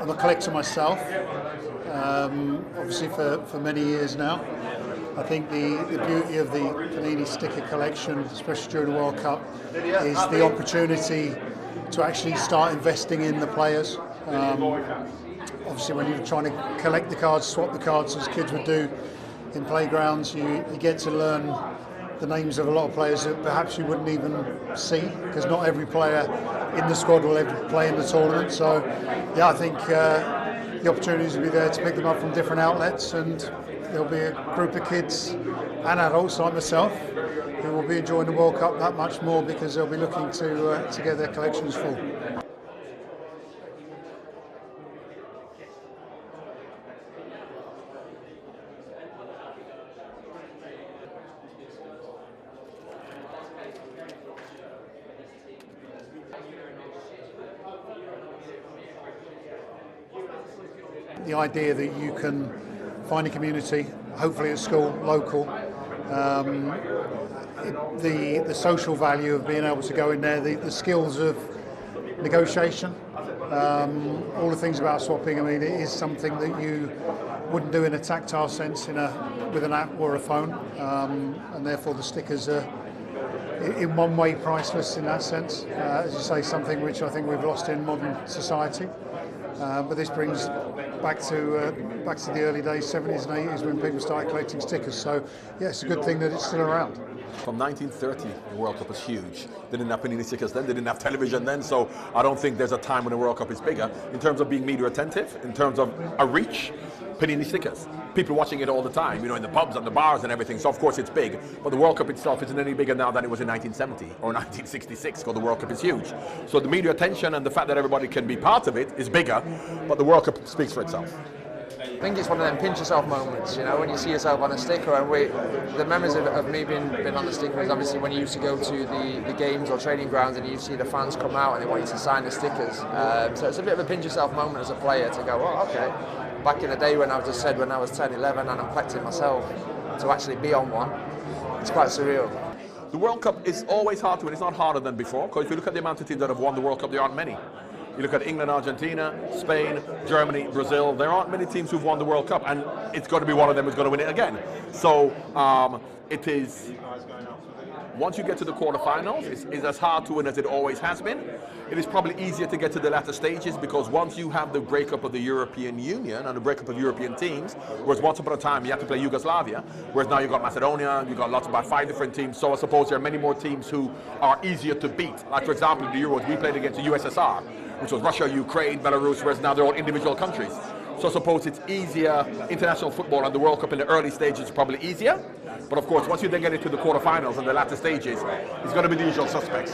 I'm a collector myself, obviously for many years now. I think the beauty of the Panini sticker collection, especially during the World Cup, is the opportunity to actually start investing in the players. Obviously when you're trying to collect the cards, swap the cards as kids would do in playgrounds, you get to learn the names of a lot of players that perhaps you wouldn't even see, because not every player in the squad will ever play in the tournament. So yeah, I think the opportunities will be there to pick them up from different outlets, and there'll be a group of kids and adults like myself who will be enjoying the World Cup that much more because they'll be looking to get their collections full. The idea that you can find a community, hopefully at school, local, the social value of being able to go in there, the skills of negotiation, all the things about swapping. I mean, it is something that you wouldn't do in a tactile sense with an app or a phone, and therefore the stickers are in one way priceless in that sense. As you say, something which I think we've lost in modern society. But this brings back to the early days, 70s and 80s, when people started collecting stickers. So yeah, it's a good thing that it's still around. From 1930, the World Cup was huge. They didn't have Panini stickers then, they didn't have television then, so I don't think there's a time when the World Cup is bigger. In terms of being media attentive, in terms of a reach, Panini stickers. People watching it all the time, you know, in the pubs and the bars and everything, so of course it's big. But the World Cup itself isn't any bigger now than it was in 1970 or 1966, because the World Cup is huge. So the media attention and the fact that everybody can be part of it is bigger, but the World Cup speaks for itself. I think it's one of them pinch yourself moments, you know, when you see yourself on a sticker. And the memories of me being on the sticker is obviously when you used to go to the games or training grounds and you see the fans come out and they want you to sign the stickers. So it's a bit of a pinch yourself moment as a player to go, oh, okay. Back in the day when I just said when I was 10, 11 and I'm collecting myself, to actually be on one, it's quite surreal. The World Cup is always hard to win. It's not harder than before, because if you look at the amount of teams that have won the World Cup, there aren't many. You look at England, Argentina, Spain, Germany, Brazil, there aren't many teams who've won the World Cup, and it's going to be one of them who's going to win it again. So it is, once you get to the quarterfinals, it's as hard to win as it always has been. It is probably easier to get to the latter stages, because once you have the breakup of the European Union and the breakup of European teams, whereas once upon a time you had to play Yugoslavia, whereas now you've got Macedonia, you've got lots about 5 different teams, so I suppose there are many more teams who are easier to beat. Like for example in the Euros, we played against the USSR, which was Russia, Ukraine, Belarus, whereas now they're all individual countries. So I suppose it's easier, international football and the World Cup in the early stages is probably easier. But of course, once you then get into the quarterfinals and the latter stages, it's going to be the usual suspects.